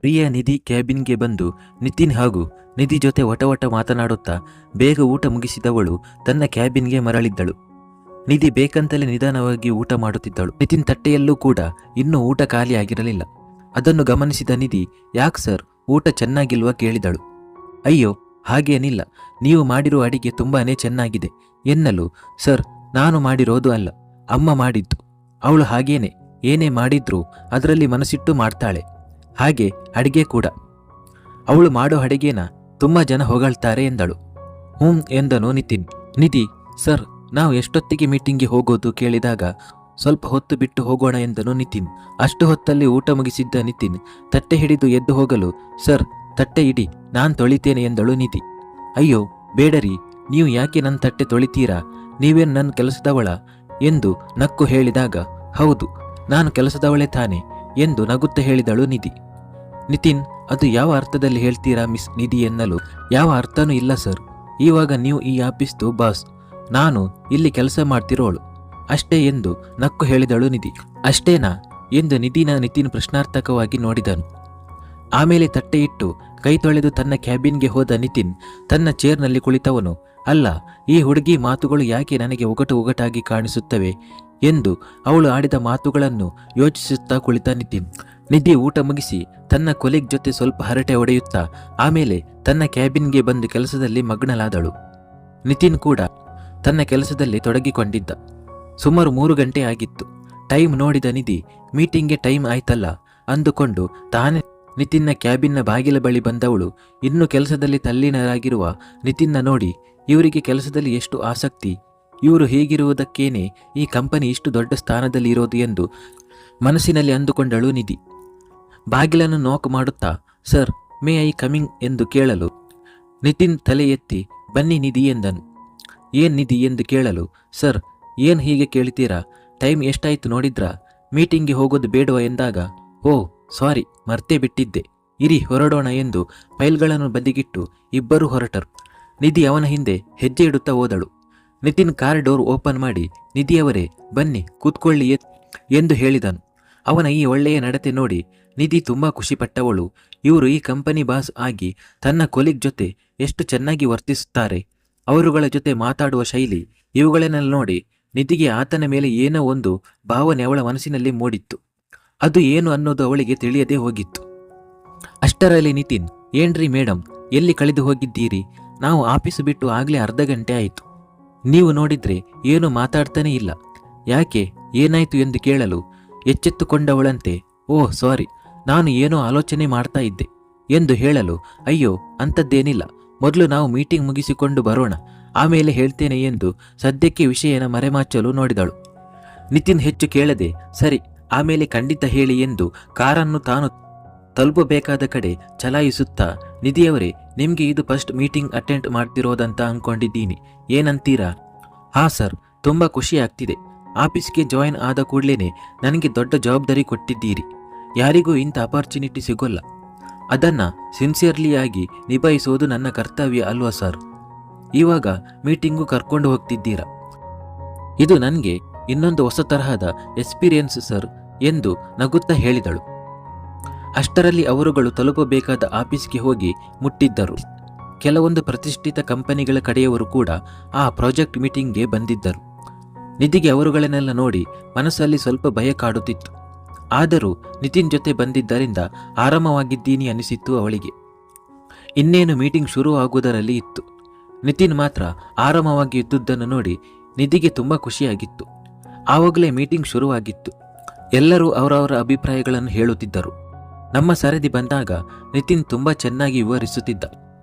ಪ್ರಿಯ ನಿಧಿ ಕ್ಯಾಬಿನ್ಗೆ ಬಂದು ನಿತಿನ್ ಹಾಗೂ ನಿಧಿ ಜೊತೆ ವಟ ಮಾತನಾಡುತ್ತಾ ಬೇಗ ಊಟ ಮುಗಿಸಿದವಳು ತನ್ನ ಕ್ಯಾಬಿನ್ಗೆ ಮರಳಿದ್ದಳು. ನಿಧಿ ಬೇಕಂತಲೇ ನಿಧಾನವಾಗಿ ಊಟ ಮಾಡುತ್ತಿದ್ದಳು. ನಿತಿನ್ ತಟ್ಟೆಯಲ್ಲೂ ಕೂಡ ಇನ್ನೂ ಊಟ ಖಾಲಿಯಾಗಿರಲಿಲ್ಲ. ಅದನ್ನು ಗಮನಿಸಿದ ನಿಧಿ, ಯಾಕ್ ಸರ್, ಊಟ ಚೆನ್ನಾಗಿಲ್ವಾ ಕೇಳಿದಳು. ಅಯ್ಯೋ ಹಾಗೇನಿಲ್ಲ, ನೀವು ಮಾಡಿರೋ ಅಡಿಗೆ ತುಂಬಾನೇ ಚೆನ್ನಾಗಿದೆ ಎನ್ನಲು, ಸರ್ ನಾನು ಮಾಡಿರೋದು ಅಲ್ಲ, ಅಮ್ಮ ಮಾಡಿದ್ದು. ಅವಳು ಹಾಗೇನೆ, ಏನೇ ಮಾಡಿದ್ರೂ ಅದರಲ್ಲಿ ಮನಸ್ಸಿಟ್ಟು ಮಾಡ್ತಾಳೆ. ಹಾಗೆ ಅಡಿಗೆ ಕೂಡ. ಅವಳು ಮಾಡೋ ಅಡಿಗೆನ ತುಂಬಾ ಜನ ಹೊಗಳ್ತಾರೆ ಎಂದಳು. ಎಂದನು ನಿತಿನ್. ನಿಧಿ, ಸರ್ ನಾವು ಎಷ್ಟೊತ್ತಿಗೆ ಮೀಟಿಂಗ್ಗೆ ಹೋಗೋದು ಕೇಳಿದಾಗ, ಸ್ವಲ್ಪ ಹೊತ್ತು ಬಿಟ್ಟು ಹೋಗೋಣ ಎಂದನು ನಿತಿನ್. ಅಷ್ಟು ಹೊತ್ತಲ್ಲಿ ಊಟ ಮುಗಿಸಿದ್ದ ನಿತಿನ್ ತಟ್ಟೆ ಹಿಡಿದು ಎದ್ದು ಹೋಗಲು, ಸರ್ ತಟ್ಟೆ ಇಡಿ, ನಾನ್ ತೊಳಿತೇನೆ ಎಂದಳು ನಿಧಿ. ಅಯ್ಯೋ ಬೇಡರಿ, ನೀವು ಯಾಕೆ ನನ್ನ ತಟ್ಟೆ ತೊಳಿತೀರಾ, ನೀವೇನು ನನ್ನ ಕೆಲಸದವಳ ಎಂದು ನಕ್ಕು ಹೇಳಿದಾಗ, ಹೌದು ನಾನು ಕೆಲಸದವಳೇ ತಾನೆ ಎಂದು ನಗುತ್ತಾ ಹೇಳಿದಳು ನಿಧಿ. ನಿತಿನ್, ಅದು ಯಾವ ಅರ್ಥದಲ್ಲಿ ಹೇಳ್ತೀರಾ ಮಿಸ್ ನಿಧಿ ಎನ್ನಲು, ಯಾವ ಅರ್ಥನೂ ಇಲ್ಲ ಸರ್, ಇವಾಗ ನೀವು ಈ ಆಫೀಸ್ದು ಬಾಸ್, ನಾನು ಇಲ್ಲಿ ಕೆಲಸ ಮಾಡ್ತಿರೋಳು ಅಷ್ಟೇ ಎಂದು ನಕ್ಕು ಹೇಳಿದಳು ನಿಧಿ. ಅಷ್ಟೇನಾ ಎಂದು ನಿತಿನ್ ಪ್ರಶ್ನಾರ್ಥಕವಾಗಿ ನೋಡಿದನು. ಆಮೇಲೆ ತಟ್ಟೆ ಇಟ್ಟು ಕೈ ತೊಳೆದು ತನ್ನ ಕ್ಯಾಬಿನ್ಗೆ ಹೋದ ನಿತಿನ್ ತನ್ನ ಚೇರ್ನಲ್ಲಿ ಕುಳಿತವನು, ಅಲ್ಲ ಈ ಹುಡುಗಿ ಮಾತುಗಳು ಯಾಕೆ ನನಗೆ ಒಗಟಾಗಿ ಕಾಣಿಸುತ್ತವೆ ಎಂದು ಅವಳು ಆಡಿದ ಮಾತುಗಳನ್ನು ಯೋಚಿಸುತ್ತಾ ಕುಳಿತ ನಿತಿನ್. ನಿಧಿ ಊಟ ಮುಗಿಸಿ ತನ್ನ ಕೊಲೀಗ್ ಜೊತೆ ಸ್ವಲ್ಪ ಹರಟೆ ಹೊಡೆಯುತ್ತಾ ಆಮೇಲೆ ತನ್ನ ಕ್ಯಾಬಿನ್ಗೆ ಬಂದು ಕೆಲಸದಲ್ಲಿ ಮಗ್ನಳಾದಳು. ನಿತಿನ್ ಕೂಡ ತನ್ನ ಕೆಲಸದಲ್ಲಿ ತೊಡಗಿಕೊಂಡಿದ್ದ. ಸುಮಾರು 3 ಗಂಟೆ ಆಗಿತ್ತು. ಟೈಮ್ ನೋಡಿದ ನಿಧಿ, ಮೀಟಿಂಗ್ಗೆ ಟೈಮ್ ಆಯ್ತಲ್ಲ ಅಂದುಕೊಂಡು ತಾನೇ ನಿತಿನ್ನ ಕ್ಯಾಬಿನ್ನ ಬಾಗಿಲ ಬಳಿ ಬಂದವಳು ಇನ್ನೂ ಕೆಲಸದಲ್ಲಿ ತಲ್ಲೀನರಾಗಿರುವ ನಿತಿನ್ನ ನೋಡಿ, ಇವರಿಗೆ ಕೆಲಸದಲ್ಲಿ ಎಷ್ಟು ಆಸಕ್ತಿ, ಇವರು ಹೀಗಿರುವುದಕ್ಕೇನೆ ಈ ಕಂಪನಿ ಇಷ್ಟು ದೊಡ್ಡ ಸ್ಥಾನದಲ್ಲಿ ಇರೋದು ಎಂದು ಮನಸ್ಸಿನಲ್ಲಿ ಅಂದುಕೊಂಡಳು ನಿಧಿ. ಬಾಗಿಲನ್ನು ನಾಕ್ ಮಾಡುತ್ತಾ, ಸರ್ ಮೇ ಐ ಕಮಿಂಗ್ ಎಂದು ಕೇಳಲು, ನಿತಿನ್ ತಲೆ ಎತ್ತಿ ಬನ್ನಿ ನಿಧಿ ಎಂದನು. ಏನ್ ನಿಧಿ ಎಂದು ಕೇಳಲು, ಸರ್ ಏನ್ ಹೀಗೆ ಕೇಳ್ತೀರಾ, ಟೈಮ್ ಎಷ್ಟಾಯ್ತು ನೋಡಿದ್ರಾ, ಮೀಟಿಂಗ್ಗೆ ಹೋಗೋದು ಬೇಡವಾ ಎಂದಾಗ, ಓ ಸಾರಿ ಮರ್ತೇ ಬಿಟ್ಟಿದ್ದೆ, ಇರಿ ಹೊರಡೋಣ ಎಂದು ಫೈಲ್ಗಳನ್ನು ಬದಿಗಿಟ್ಟು ಇಬ್ಬರೂ ಹೊರಟರು. ನಿಧಿ ಅವನ ಹಿಂದೆ ಹೆಜ್ಜೆ ಇಡುತ್ತಾ ಹೋದಳು. ನಿತಿನ್ ಕಾರ್ ಡೋರ್ ಓಪನ್ ಮಾಡಿ, ನಿಧಿಯವರೇ ಬನ್ನಿ ಕೂತ್ಕೊಳ್ಳಿ ಎಂದು ಹೇಳಿದನು. ಅವನ ಈ ಒಳ್ಳೆಯ ನಡತೆ ನೋಡಿ ನಿಧಿ ತುಂಬಾ ಖುಷಿಪಟ್ಟವಳು. ಇವರು ಈ ಕಂಪನಿ ಬಾಸ್ ಆಗಿ ತನ್ನ ಕೊಲೀಗ್ ಜೊತೆ ಎಷ್ಟು ಚೆನ್ನಾಗಿ ವರ್ತಿಸುತ್ತಾರೆ, ಅವರುಗಳ ಜೊತೆ ಮಾತಾಡುವ ಶೈಲಿ, ಇವುಗಳನ್ನೆಲ್ಲ ನೋಡಿ ನಿಧಿಗೆ ಆತನ ಮೇಲೆ ಏನೋ ಒಂದು ಭಾವನೆ ಅವಳ ಮನಸ್ಸಿನಲ್ಲಿ ಮೂಡಿತ್ತು. ಅದು ಏನು ಅನ್ನೋದು ಅವಳಿಗೆ ತಿಳಿಯದೇ ಹೋಗಿತ್ತು. ಅಷ್ಟರಲ್ಲಿ ನಿತಿನ್, ಏನ್ರಿ ಮೇಡಮ್, ಎಲ್ಲಿ ಕಳೆದು ಹೋಗಿದ್ದೀರಿ, ನಾವು ಆಫೀಸು ಬಿಟ್ಟು ಆಗ್ಲೇ ಅರ್ಧ ಗಂಟೆ ಆಯಿತು, ನೀವು ನೋಡಿದ್ರೆ ಏನು ಮಾತಾಡ್ತಾನೆ ಇಲ್ಲ, ಯಾಕೆ ಏನಾಯ್ತು ಎಂದು ಕೇಳಲು ಎಚ್ಚೆತ್ತುಕೊಂಡವಳಂತೆ, ಓಹ್ ಸಾರಿ, ನಾನು ಏನೋ ಆಲೋಚನೆ ಮಾಡ್ತಾ ಇದ್ದೆ ಎಂದು ಹೇಳಲು, ಅಯ್ಯೋ ಅಂಥದ್ದೇನಿಲ್ಲ, ಮೊದಲು ನಾವು ಮೀಟಿಂಗ್ ಮುಗಿಸಿಕೊಂಡು ಬರೋಣ, ಆಮೇಲೆ ಹೇಳ್ತೇನೆ ಎಂದು ಸದ್ಯಕ್ಕೆ ವಿಷಯನ ಮರೆಮಾಚಲು ನೋಡಿದಳು. ನಿತಿನ್ ಹೆಚ್ಚು ಕೇಳದೆ, ಸರಿ ಆಮೇಲೆ ಖಂಡಿತ ಹೇಳಿ ಎಂದು ಕಾರನ್ನು ತಾನು ತಲುಪಬೇಕಾದ ಕಡೆ ಚಲಾಯಿಸುತ್ತಾ, ನಿಧಿಯವರೇ ನಿಮಗೆ ಇದು ಫಸ್ಟ್ ಮೀಟಿಂಗ್ ಅಟೆಂಡ್ ಮಾಡ್ತಿರೋದಂತ ಅಂದ್ಕೊಂಡಿದ್ದೀನಿ, ಏನಂತೀರಾ? ಹಾ ಸರ್, ತುಂಬ ಖುಷಿ ಆಗ್ತಿದೆ, ಆಫೀಸ್ಗೆ ಜಾಯಿನ್ ಆದ ಕೂಡಲೇ ನನಗೆ ದೊಡ್ಡ ಜವಾಬ್ದಾರಿ ಕೊಟ್ಟಿದ್ದೀರಿ, ಯಾರಿಗೂ ಇಂಥ ಅಪರ್ಚುನಿಟಿ ಸಿಗೋಲ್ಲ, ಅದನ್ನು ಸಿನ್ಸಿಯರ್ಲಿಯಾಗಿ ನಿಭಾಯಿಸೋದು ನನ್ನ ಕರ್ತವ್ಯ ಅಲ್ವಾ ಸರ್, ಇವಾಗ ಮೀಟಿಂಗು ಕರ್ಕೊಂಡು ಹೋಗ್ತಿದ್ದೀರಾ, ಇದು ನನಗೆ ಇನ್ನೊಂದು ಹೊಸ ತರಹದ ಎಕ್ಸ್ಪೀರಿಯನ್ಸ್ ಸರ್ ಎಂದು ನಗುತ್ತಾ ಹೇಳಿದಳು. ಅಷ್ಟರಲ್ಲಿ ಅವರುಗಳು ತಲುಪಬೇಕಾದ ಆಫೀಸ್ಗೆ ಹೋಗಿ ಮುಟ್ಟಿದ್ದರು. ಕೆಲವೊಂದು ಪ್ರತಿಷ್ಠಿತ ಕಂಪನಿಗಳ ಕಡೆಯವರು ಕೂಡ ಆ ಪ್ರಾಜೆಕ್ಟ್ ಮೀಟಿಂಗ್ಗೆ ಬಂದಿದ್ದರು. ನಿಧಿಗೆ ಅವರುಗಳನ್ನೆಲ್ಲ ನೋಡಿ ಮನಸ್ಸಲ್ಲಿ ಸ್ವಲ್ಪ ಭಯ ಕಾಡುತ್ತಿತ್ತು. ಆದರೂ ನಿತಿನ್ ಜೊತೆ ಬಂದಿದ್ದರಿಂದ ಆರಾಮವಾಗಿದ್ದೀನಿ ಅನಿಸಿತ್ತು ಅವಳಿಗೆ. ಇನ್ನೇನು ಮೀಟಿಂಗ್ ಶುರು ಆಗುವುದರಲ್ಲಿ ಇತ್ತು. ನಿತಿನ್ ಮಾತ್ರ ಆರಾಮವಾಗಿ ಇದ್ದುದನ್ನು ನೋಡಿ ನಿಧಿಗೆ ತುಂಬ ಖುಷಿಯಾಗಿತ್ತು. ಆವಾಗಲೇ ಮೀಟಿಂಗ್ ಶುರುವಾಗಿತ್ತು. ಎಲ್ಲರೂ ಅವರವರ ಅಭಿಪ್ರಾಯಗಳನ್ನು ಹೇಳುತ್ತಿದ್ದರು. ನಮ್ಮ ಸರದಿ ಬಂದಾಗ ನಿತಿನ್ ತುಂಬ ಚೆನ್ನಾಗಿ ವಿವರಿಸುತ್ತಿದ್ದ.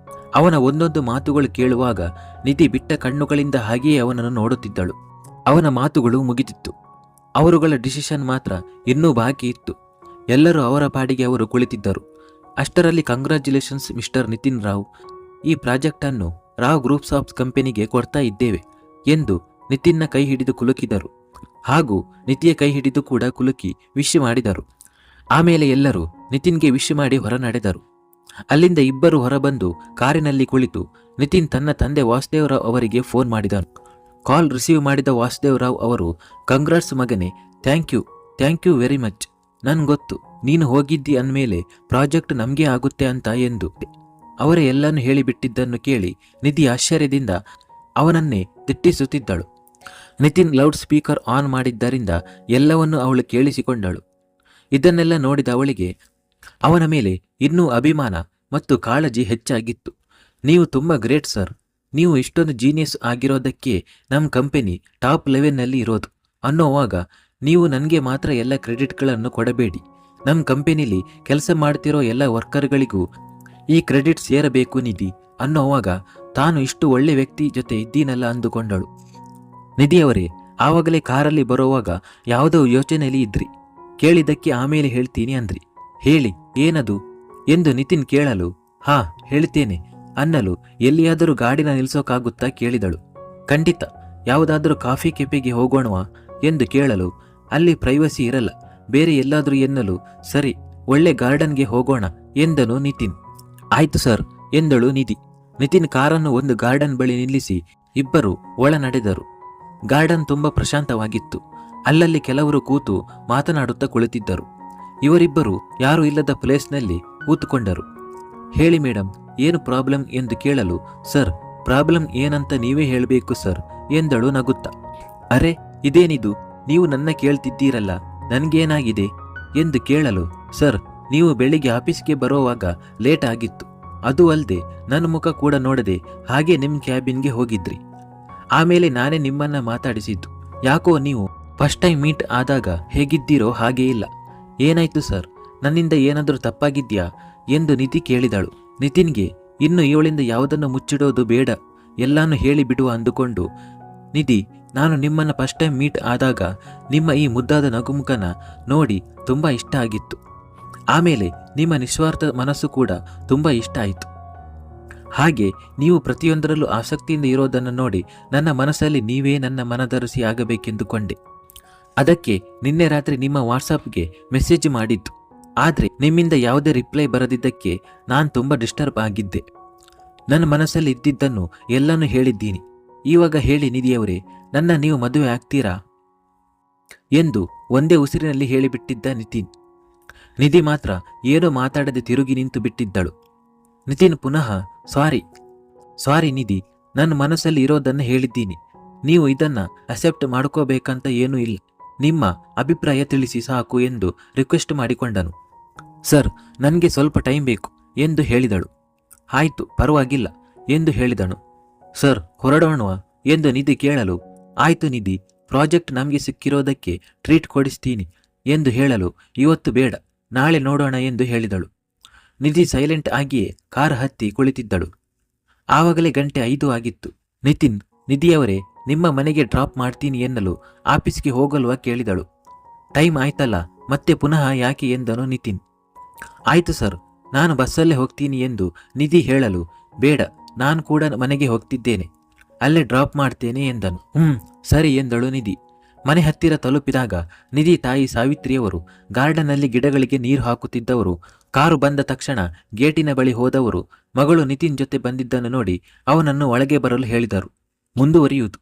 ಅವನ ಒಂದೊಂದು ಮಾತುಗಳು ಕೇಳುವಾಗ ನಿಧಿ ಬಿಟ್ಟ ಕಣ್ಣುಗಳಿಂದ ಹಾಗೆಯೇ ಅವನನ್ನು ನೋಡುತ್ತಿದ್ದಳು. ಅವನ ಮಾತುಗಳು ಮುಗಿದಿತ್ತು. ಅವರುಗಳ ಡಿಸಿಷನ್ ಮಾತ್ರ ಇನ್ನೂ ಬಾಕಿ ಇತ್ತು. ಎಲ್ಲರೂ ಅವರ ಪಾಡಿಗೆ ಅವರು ಕುಳಿತಿದ್ದರು. ಅಷ್ಟರಲ್ಲಿ ಕಂಗ್ರ್ಯಾಚುಲೇಷನ್ಸ್ ಮಿಸ್ಟರ್ ನಿತಿನ್ ರಾವ್, ಈ ಪ್ರಾಜೆಕ್ಟನ್ನು ರಾವ್ ಗ್ರೂಪ್ಸ್ ಆಫ್ ಕಂಪನಿಗೆ ಕೊಡ್ತಾ ಇದ್ದೇವೆ ಎಂದು ನಿತಿನ್ನ ಕೈ ಹಿಡಿದು ಕುಲುಕಿದರು. ಹಾಗೂ ನಿತಿಯ ಕೈ ಹಿಡಿದು ಕೂಡ ಕುಲುಕಿ ವಿಶ್ ಮಾಡಿದರು. ಆಮೇಲೆ ಎಲ್ಲರೂ ನಿತಿನ್ಗೆ ವಿಶ್ ಮಾಡಿ ಹೊರ ನಡೆದರು. ಅಲ್ಲಿಂದ ಇಬ್ಬರು ಹೊರಬಂದು ಕಾರಿನಲ್ಲಿ ಕುಳಿತು ನಿತಿನ್ ತನ್ನ ತಂದೆ ವಾಸುದೇವ್ ರಾವ್ ಅವರಿಗೆ ಫೋನ್ ಮಾಡಿದನು. ಕಾಲ್ ರಿಸೀವ್ ಮಾಡಿದ ವಾಸುದೇವ್ ರಾವ್ ಅವರು, ಕಂಗ್ರಾಟ್ಸ್ ಮಗನೇ, ಥ್ಯಾಂಕ್ ಯು ವೆರಿ ಮಚ್, ನನ್ಗೊತ್ತು ನೀನು ಹೋಗಿದ್ದಿ ಅಂದಮೇಲೆ ಪ್ರಾಜೆಕ್ಟ್ ನಮಗೆ ಆಗುತ್ತೆ ಅಂತ ಎಂದು ಅವರೇ ಎಲ್ಲನೂ ಹೇಳಿಬಿಟ್ಟಿದ್ದನ್ನು ಕೇಳಿ ನಿಧಿ ಆಶ್ಚರ್ಯದಿಂದ ಅವನನ್ನೇ ದಿಟ್ಟಿಸುತ್ತಿದ್ದಳು. ನಿತಿನ್ ಲೌಡ್ ಸ್ಪೀಕರ್ ಆನ್ ಮಾಡಿದ್ದರಿಂದ ಎಲ್ಲವನ್ನೂ ಅವಳು ಕೇಳಿಸಿಕೊಂಡಳು. ಇದನ್ನೆಲ್ಲ ನೋಡಿದ ಅವಳಿಗೆ ಅವನ ಮೇಲೆ ಇನ್ನೂ ಅಭಿಮಾನ ಮತ್ತು ಕಾಳಜಿ ಹೆಚ್ಚಾಗಿತ್ತು. ನೀವು ತುಂಬ ಗ್ರೇಟ್ ಸರ್. ನೀವು ಇಷ್ಟೊಂದು ಜೀನಿಯಸ್ ಆಗಿರೋದಕ್ಕೆ ನಮ್ಮ ಕಂಪನಿ ಟಾಪ್ ಲೆವೆಲ್ನಲ್ಲಿ ಇರೋದು ಅನ್ನೋವಾಗ ನೀವು ನನಗೆ ಮಾತ್ರ ಎಲ್ಲ ಕ್ರೆಡಿಟ್ಗಳನ್ನು ಕೊಡಬೇಡಿ. ನಮ್ಮ ಕಂಪನಿಲಿ ಕೆಲಸ ಮಾಡ್ತಿರೋ ಎಲ್ಲ ವರ್ಕರ್ಗಳಿಗೂ ಈ ಕ್ರೆಡಿಟ್ ಸೇರಬೇಕು ನಿಧಿ ಅನ್ನೋವಾಗ ತಾನು ಇಷ್ಟು ಒಳ್ಳೆ ವ್ಯಕ್ತಿ ಜೊತೆ ಇದ್ದೀನಲ್ಲ ಅಂದುಕೊಂಡಳು. ನಿಧಿಯವರೇ, ಆವಾಗಲೇ ಕಾರಲ್ಲಿ ಬರೋವಾಗ ಯಾವುದೋ ಯೋಚನೆಯಲ್ಲಿ ಇದ್ರಿ, ಕೇಳಿದ್ದಕ್ಕೆ ಆಮೇಲೆ ಹೇಳ್ತೀನಿ ಅಂದ್ರಿ. ಹೇಳಿ ಏನದು ಎಂದು ನಿತಿನ್ ಕೇಳಲು, ಹಾ ಹೇಳ್ತೇನೆ ಅನ್ನಲು ಎಲ್ಲಿಯಾದರೂ ಗಾಡಿನ ನಿಲ್ಸೋಕ್ಕಾಗುತ್ತಾ ಕೇಳಿದಳು. ಖಂಡಿತ. ಯಾವುದಾದ್ರೂ ಕಾಫಿ ಕೆಫೆಗೆ ಹೋಗೋಣವಾ ಎಂದು ಕೇಳಲು, ಅಲ್ಲಿ ಪ್ರೈವಸಿ ಇರಲ್ಲ, ಬೇರೆ ಎಲ್ಲಾದರೂ ಎನ್ನಲು, ಸರಿ ಒಳ್ಳೆ ಗಾರ್ಡನ್ಗೆ ಹೋಗೋಣ ಎಂದನು ನಿತಿನ್. ಆಯ್ತು ಸರ್ ಎಂದಳು ನಿಧಿ. ನಿತಿನ್ ಕಾರನ್ನು ಒಂದು ಗಾರ್ಡನ್ ಬಳಿ ನಿಲ್ಲಿಸಿ ಇಬ್ಬರು ಒಳ ನಡೆದರು. ಗಾರ್ಡನ್ ತುಂಬ ಪ್ರಶಾಂತವಾಗಿತ್ತು. ಅಲ್ಲಲ್ಲಿ ಕೆಲವರು ಕೂತು ಮಾತನಾಡುತ್ತಾ ಕುಳಿತಿದ್ದರು. ಇವರಿಬ್ಬರು ಯಾರೂ ಇಲ್ಲದ ಪ್ಲೇಸ್ನಲ್ಲಿ ಕೂತುಕೊಂಡರು. ಹೇಳಿ ಮೇಡಮ್, ಏನು ಪ್ರಾಬ್ಲಮ್ ಎಂದು ಕೇಳಲು, ಸರ್ ಪ್ರಾಬ್ಲಮ್ ಏನಂತ ನೀವೇ ಹೇಳಬೇಕು ಸರ್ ಎಂದಳು ನಗುತ್ತಾ. ಅರೆ ಇದೇನಿದು, ನೀವು ನನ್ನ ಕೇಳ್ತಿದ್ದೀರಲ್ಲ, ನನಗೇನಾಗಿದೆ ಎಂದು ಕೇಳಲು, ಸರ್ ನೀವು ಬೆಳಿಗ್ಗೆ ಆಫೀಸ್ಗೆ ಬರೋವಾಗ ಲೇಟ್ ಆಗಿತ್ತು. ಅದು ಅಲ್ಲದೆ ನನ್ನ ಮುಖ ಕೂಡ ನೋಡದೆ ಹಾಗೆ ನಿಮ್ಮ ಕ್ಯಾಬಿನ್ಗೆ ಹೋಗಿದ್ರಿ. ಆಮೇಲೆ ನಾನೇ ನಿಮ್ಮನ್ನ ಮಾತಾಡಿಸಿದ್ದು. ಯಾಕೋ ನೀವು ಫಸ್ಟ್ ಟೈಮ್ ಮೀಟ್ ಆದಾಗ ಹೇಗಿದ್ದೀರೋ ಹಾಗೇ ಇಲ್ಲ. ಏನಾಯ್ತು ಸರ್, ನನ್ನಿಂದ ಏನಾದರೂ ತಪ್ಪಾಗಿದ್ಯಾ ಎಂದು ನಿಧಿ ಕೇಳಿದಳು. ನಿತಿನ್ಗೆ ಇನ್ನು ಇವಳಿಂದ ಯಾವುದನ್ನು ಮುಚ್ಚಿಡೋದು ಬೇಡ, ಎಲ್ಲಾನು ಹೇಳಿ ಬಿಡುವ ಅಂದುಕೊಂಡು, ನಿಧಿ ನಾನು ನಿಮ್ಮನ್ನು ಫಸ್ಟ್ ಟೈಮ್ ಮೀಟ್ ಆದಾಗ ನಿಮ್ಮ ಈ ಮುದ್ದಾದ ನಗುಮುಖನ ನೋಡಿ ತುಂಬ ಇಷ್ಟ ಆಗಿತ್ತು. ಆಮೇಲೆ ನಿಮ್ಮ ನಿಸ್ವಾರ್ಥ ಮನಸ್ಸು ಕೂಡ ತುಂಬ ಇಷ್ಟ ಆಯಿತು. ಹಾಗೆ ನೀವು ಪ್ರತಿಯೊಂದರಲ್ಲೂ ಆಸಕ್ತಿಯಿಂದ ಇರೋದನ್ನು ನೋಡಿ ನನ್ನ ಮನಸ್ಸಲ್ಲಿ ನೀವೇ ನನ್ನ ಮನದರಸಿ ಆಗಬೇಕೆಂದುಕೊಂಡೆ. ಅದಕ್ಕೆ ನಿನ್ನೆ ರಾತ್ರಿ ನಿಮ್ಮ ವಾಟ್ಸಪ್ಗೆ ಮೆಸೇಜ್ ಮಾಡಿದ್ದು. ಆದರೆ ನಿಮ್ಮಿಂದ ಯಾವುದೇ ರಿಪ್ಲೈ ಬರದಿದ್ದಕ್ಕೆ ನಾನು ತುಂಬ ಡಿಸ್ಟರ್ಬ್ ಆಗಿದ್ದೆ. ನನ್ನ ಮನಸ್ಸಲ್ಲಿ ಇದ್ದಿದ್ದನ್ನು ಎಲ್ಲನೂ ಹೇಳಿದ್ದೀನಿ. ಇವಾಗ ಹೇಳಿ ನಿಧಿಯವರೇ, ನನ್ನ ನೀವು ಮದುವೆ ಆಗ್ತೀರಾ ಎಂದು ಒಂದೇ ಉಸಿರಿನಲ್ಲಿ ಹೇಳಿಬಿಟ್ಟಿದ್ದ ನಿತಿನ್. ನಿಧಿ ಮಾತ್ರ ಏನೂ ಮಾತಾಡದೆ ತಿರುಗಿ ನಿಂತು ಬಿಟ್ಟಿದ್ದಳು. ನಿತಿನ್ ಪುನಃ ಸಾರಿ ನಿಧಿ, ನನ್ನ ಮನಸ್ಸಲ್ಲಿ ಇರೋದನ್ನು ಹೇಳಿದ್ದೀನಿ. ನೀವು ಇದನ್ನು ಅಕ್ಸೆಪ್ಟ್ ಮಾಡ್ಕೋಬೇಕಂತ ಏನೂ ಇಲ್ಲ. ನಿಮ್ಮ ಅಭಿಪ್ರಾಯ ತಿಳಿಸಿ ಸಾಕು ಎಂದು ರಿಕ್ವೆಸ್ಟ್ ಮಾಡಿಕೊಂಡನು. ಸರ್ ನನಗೆ ಸ್ವಲ್ಪ ಟೈಮ್ ಬೇಕು ಎಂದು ಹೇಳಿದಳು. ಆಯಿತು ಪರವಾಗಿಲ್ಲ ಎಂದು ಹೇಳಿದನು. ಸರ್ ಹೊರಡೋಣವಾ ಎಂದು ನಿಧಿ ಕೇಳಲು, ಆಯಿತು ನಿಧಿ, ಪ್ರಾಜೆಕ್ಟ್ ನಮಗೆ ಸಿಕ್ಕಿರೋದಕ್ಕೆ ಟ್ರೀಟ್ ಕೊಡಿಸ್ತೀನಿ ಎಂದು ಹೇಳಲು, ಇವತ್ತು ಬೇಡ ನಾಳೆ ನೋಡೋಣ ಎಂದು ಹೇಳಿದಳು. ನಿಧಿ ಸೈಲೆಂಟ್ ಆಗಿಯೇ ಕಾರ್ ಹತ್ತಿ ಕುಳಿತಿದ್ದಳು. ಆವಾಗಲೇ ಗಂಟೆ 5 ಆಗಿತ್ತು. ನಿತಿನ್, ನಿಧಿಯವರೇ ನಿಮ್ಮ ಮನೆಗೆ ಡ್ರಾಪ್ ಮಾಡ್ತೀನಿ ಎನ್ನಲು ಆಫೀಸ್ಗೆ ಹೋಗಲ್ವಾ ಕೇಳಿದಳು. ಟೈಮ್ ಆಯ್ತಲ್ಲ ಮತ್ತೆ ಪುನಃ ಯಾಕೆ ಎಂದನು ನಿತಿನ್. ಆಯಿತು ಸರ್, ನಾನು ಬಸ್ಸಲ್ಲೇ ಹೋಗ್ತೀನಿ ಎಂದು ನಿಧಿ ಹೇಳಲು, ಬೇಡ ನಾನು ಕೂಡ ಮನೆಗೆ ಹೋಗ್ತಿದ್ದೇನೆ, ಅಲ್ಲೇ ಡ್ರಾಪ್ ಮಾಡ್ತೇನೆ ಎಂದನು. ಸರಿ ಎಂದಳು ನಿಧಿ. ಮನೆ ಹತ್ತಿರ ತಲುಪಿದಾಗ ನಿಧಿ ತಾಯಿ ಸಾವಿತ್ರಿಯವರು ಗಾರ್ಡನ್ನಲ್ಲಿ ಗಿಡಗಳಿಗೆ ನೀರು ಹಾಕುತ್ತಿದ್ದವರು. ಕಾರು ಬಂದ ತಕ್ಷಣ ಗೇಟಿನ ಬಳಿ ಹೋದವರು ಮಗಳು ನಿತಿನ್ ಜೊತೆ ಬಂದಿದ್ದನ್ನು ನೋಡಿ ಅವನನ್ನು ಒಳಗೆ ಬರಲು ಹೇಳಿದರು. ಮುಂದುವರಿಯುವುದು.